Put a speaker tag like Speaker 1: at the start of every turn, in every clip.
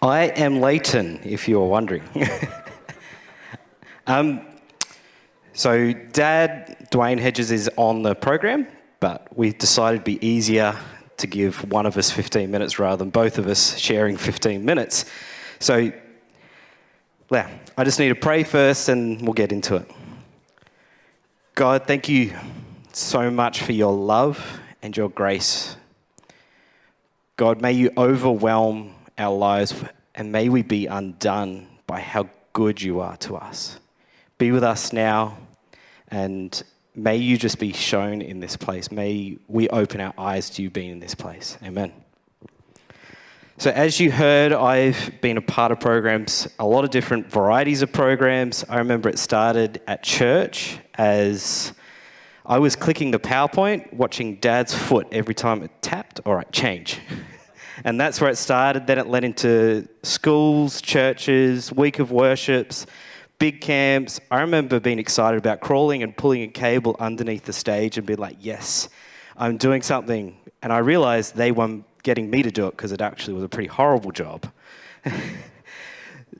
Speaker 1: I am Leighton, if you were wondering. So Dad, Dwayne Hedges, is on the program, but we decided it'd be easier to give one of us 15 minutes rather than both of us sharing 15 minutes. So, yeah, I just need to pray first and we'll get into it. God, thank you so much for your love and your grace. God, may you overwhelm our lives and may we be undone by how good you are to us. Be with us now and may you just be shown in this place. May we open our eyes to you being in this place. Amen. So as you heard, I've been a part of programs, a lot of different varieties of programs. I remember it started at church as I was clicking the PowerPoint, watching Dad's foot every time it tapped. All right, change. And that's where it started. Then it led into schools, churches, week of worships, big camps. I remember being excited about crawling and pulling a cable underneath the stage and being like, yes, I'm doing something. And I realized they were getting me to do it because it actually was a pretty horrible job.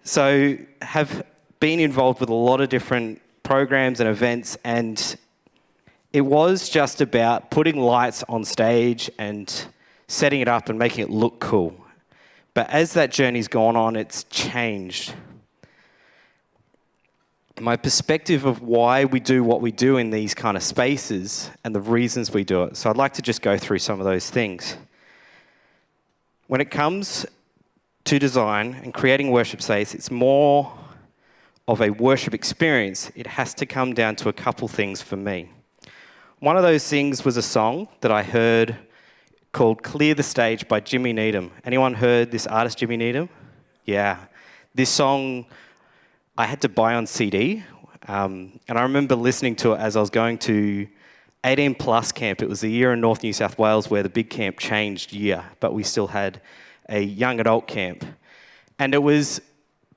Speaker 1: So have been involved with a lot of different programs and events, and it was just about putting lights on stage and setting it up and making it look cool. But as that journey's gone on, it's changed. My perspective of why we do what we do in these kind of spaces and the reasons we do it. So I'd like to just go through some of those things. When it comes to design and creating worship space, it's more of a worship experience. It has to come down to a couple things for me. One of those things was a song that I heard called Clear the Stage by Jimmy Needham. Anyone heard this artist, Jimmy Needham? Yeah. This song I had to buy on CD, and I remember listening to it as I was going to 18 plus camp. It was the year in North New South Wales where the big camp changed year, but we still had a young adult camp. And it was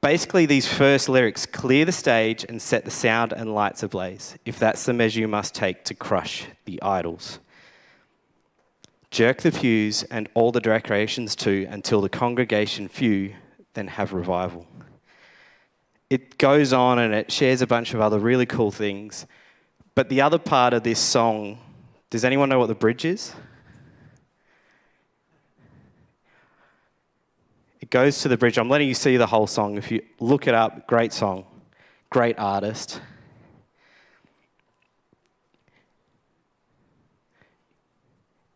Speaker 1: basically these first lyrics: clear the stage and set the sound and lights ablaze. If that's the measure you must take to crush the idols. Jerk the pews and all the decorations too until the congregation few, then have revival. It goes on and it shares a bunch of other really cool things. But the other part of this song, does anyone know what the bridge is? It goes to the bridge. I'm letting you see the whole song. If you look it up, great song, great artist.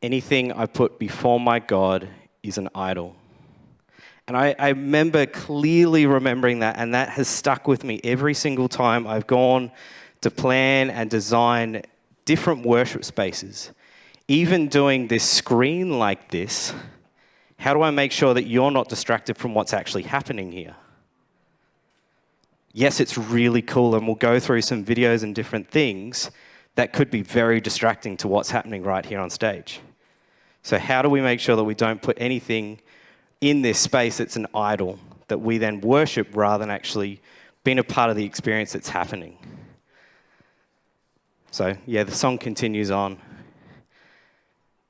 Speaker 1: Anything I put before my God is an idol. And I remember clearly remembering that, and that has stuck with me every single time I've gone to plan and design different worship spaces. Even doing this screen like this, how do I make sure that you're not distracted from what's actually happening here? Yes, it's really cool, and we'll go through some videos and different things that could be very distracting to what's happening right here on stage. So how do we make sure that we don't put anything in this space that's an idol that we then worship rather than actually being a part of the experience that's happening? So, yeah, the song continues on.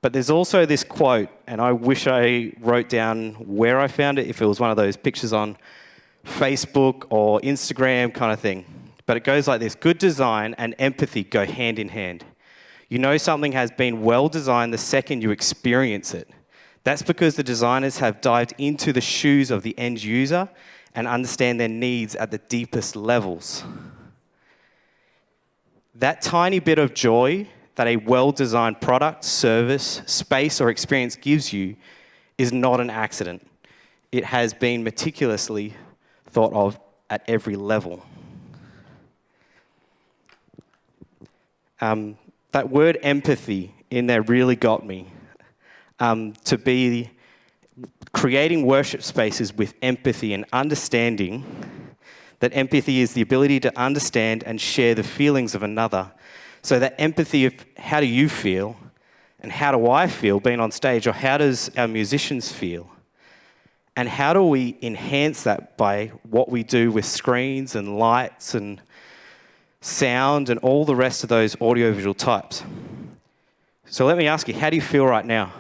Speaker 1: But there's also this quote, and I wish I wrote down where I found it, if it was one of those pictures on Facebook or Instagram kind of thing. But it goes like this: good design and empathy go hand in hand. You know something has been well designed the second you experience it. That's because the designers have dived into the shoes of the end user and understand their needs at the deepest levels. That tiny bit of joy that a well-designed product, service, space, or experience gives you is not an accident. It has been meticulously thought of at every level. That word empathy in there really got me. To be creating worship spaces with empathy and understanding that empathy is the ability to understand and share the feelings of another. So that empathy of how do you feel and how do I feel being on stage, or how does our musicians feel? And how do we enhance that by what we do with screens and lights and sound and all the rest of those audiovisual types? So let me ask you, how do you feel right now?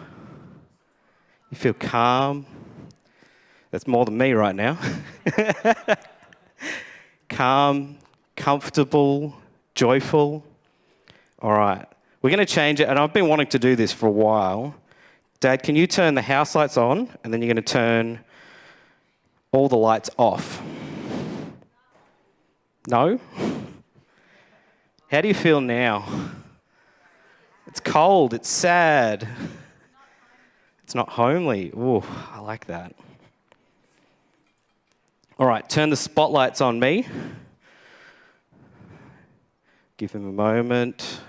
Speaker 1: You feel calm, That's more than me right now. Calm, comfortable, joyful. All right. We're going to change it, and I've been wanting to do this for a while. Dad, can you turn the house lights on, and then you're going to turn all the lights off? No? How do you feel now? It's cold, it's sad. It's not homely. Ooh, I like that. All right, turn the spotlights on me. Give him a moment.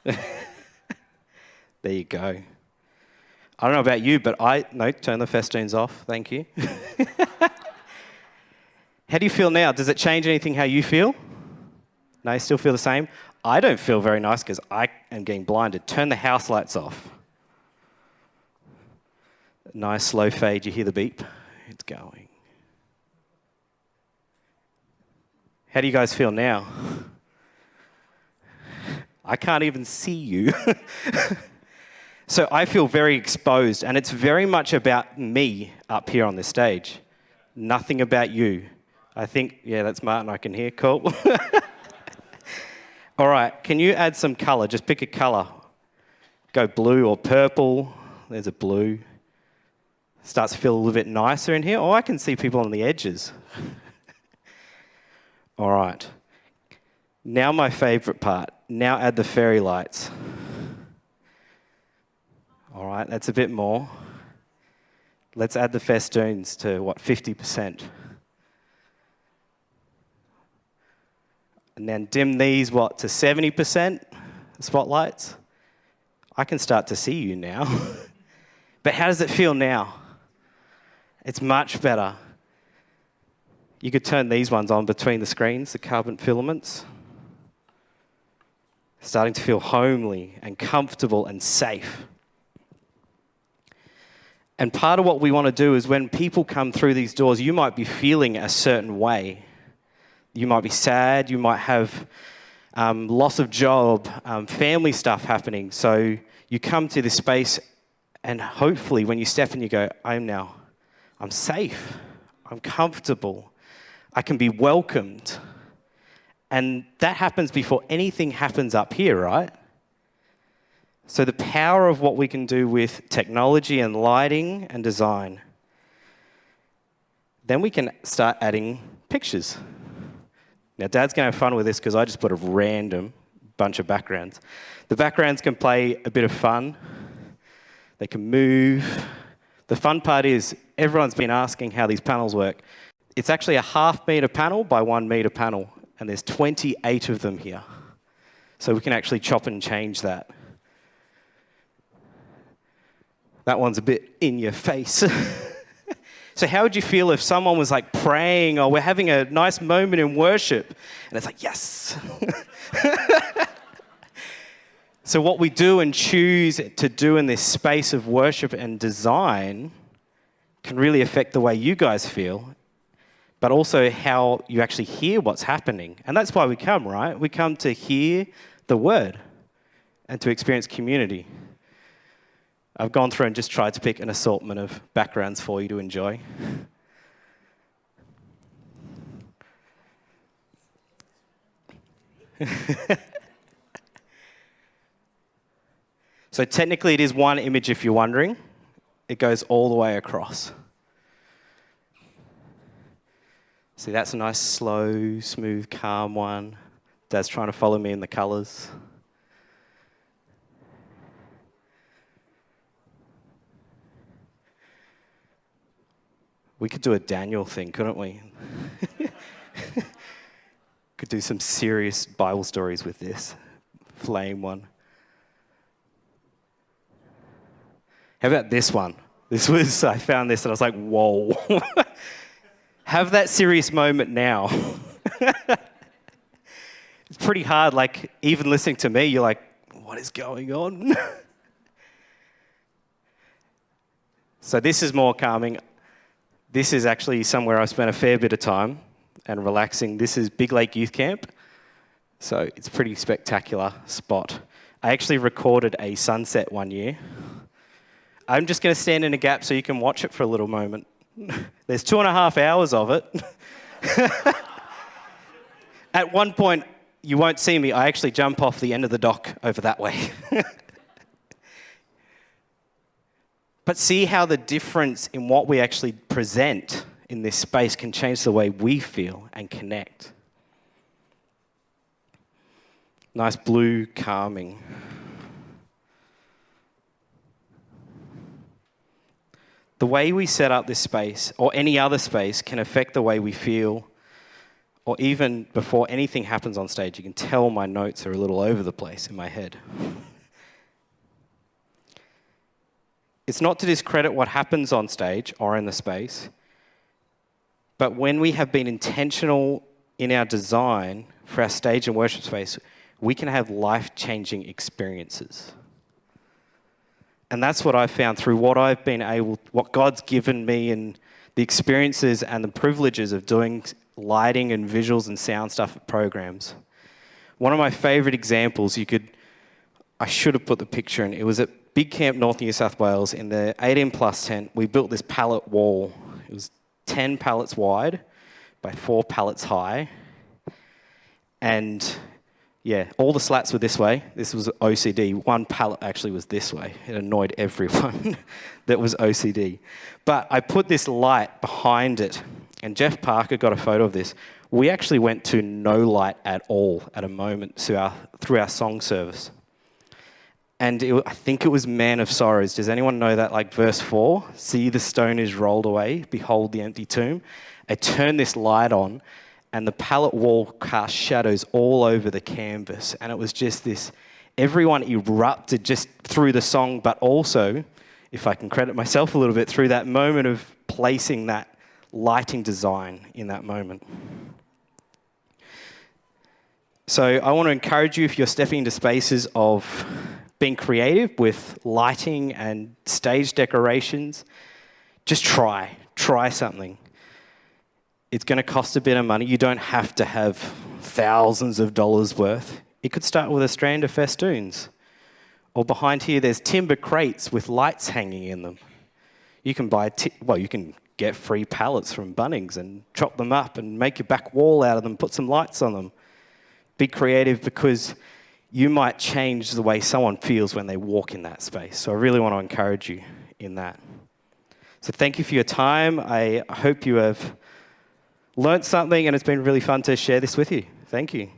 Speaker 1: There you go. I don't know about you, but no, turn the festoons off. Thank you. How do you feel now? Does it change anything how you feel? No, you still feel the same? I don't feel very nice because I am getting blinded. Turn the house lights off. Nice slow fade. You hear the beep? It's going. How do you guys feel now? I can't even see you. So I feel very exposed, and it's very much about me up here on this stage. Nothing about you. I think, yeah, that's Martin I can hear. Cool. All right, can you add some colour? Just pick a colour. Go blue or purple. There's a blue. Starts to feel a little bit nicer in here. Oh, I can see people on the edges. All right. Now my favourite part. Now add the fairy lights. All right, that's a bit more. Let's add the festoons to, 50%? And then dim these, to 70%? Spotlights? I can start to see you now. But how does it feel now? It's much better. You could turn these ones on between the screens, the carbon filaments. Starting to feel homely and comfortable and safe. And part of what we want to do is when people come through these doors, you might be feeling a certain way. You might be sad, you might have loss of job, family stuff happening. So you come to this space and hopefully when you step in, you go, I'm safe, I'm comfortable, I can be welcomed. And that happens before anything happens up here, right? So the power of what we can do with technology and lighting and design, then we can start adding pictures. Now, Dad's going to have fun with this because I just put a random bunch of backgrounds. The backgrounds can play a bit of fun. They can move. The fun part is everyone's been asking how these panels work. It's actually a 0.5 metre panel by 1 metre panel, and there's 28 of them here. So we can actually chop and change that. That one's a bit in your face. So how would you feel if someone was like praying or we're having a nice moment in worship and it's like, yes. So what we do and choose to do in this space of worship and design can really affect the way you guys feel, but also how you actually hear what's happening. And that's why we come, right? We come to hear the word and to experience community. I've gone through and just tried to pick an assortment of backgrounds for you to enjoy. So technically it is one image if you're wondering. It goes all the way across. See, that's a nice, slow, smooth, calm one. Dad's trying to follow me in the colours. We could do a Daniel thing, couldn't we? Could do some serious Bible stories with this. Flame one. How about this one? I found this and I was like, whoa. Have that serious moment now. It's pretty hard, like even listening to me, you're like, what is going on? So this is more calming. This is actually somewhere I spent a fair bit of time and relaxing. This is Big Lake Youth Camp. So it's a pretty spectacular spot. I actually recorded a sunset one year. I'm just going to stand in a gap so you can watch it for a little moment. There's 2.5 hours of it. At one point, you won't see me, I actually jump off the end of the dock over that way. But see how the difference in what we actually present in this space can change the way we feel and connect. Nice blue, calming. The way we set up this space, or any other space, can affect the way we feel, or even before anything happens on stage, you can tell my notes are a little over the place in my head. It's not to discredit what happens on stage or in the space, but when we have been intentional in our design for our stage and worship space, we can have life-changing experiences. And that's what I've found through what God's given me and the experiences and the privileges of doing lighting and visuals and sound stuff at programs. One of my favorite examples, I should have put the picture in, it was at Big Camp North New South Wales in the 18 plus tent. We built this pallet wall. It was 10 pallets wide by 4 pallets high. And yeah, all the slats were this way. This was OCD. One pallet actually was this way. It annoyed everyone that was OCD. But I put this light behind it, and Jeff Parker got a photo of this. We actually went to no light at all at a moment through our song service. And I think it was Man of Sorrows. Does anyone know that, like verse 4? See, the stone is rolled away. Behold the empty tomb. I turned this light on, and the pallet wall cast shadows all over the canvas. And it was just this, everyone erupted just through the song, but also, if I can credit myself a little bit, through that moment of placing that lighting design in that moment. So I want to encourage you, if you're stepping into spaces of being creative with lighting and stage decorations, just try something. It's going to cost a bit of money. You don't have to have thousands of dollars worth. It could start with a strand of festoons. Or behind here, there's timber crates with lights hanging in them. You can you can get free pallets from Bunnings and chop them up and make your back wall out of them, put some lights on them. Be creative, because you might change the way someone feels when they walk in that space. So I really want to encourage you in that. So thank you for your time. I hope you have learnt something, and it's been really fun to share this with you. Thank you.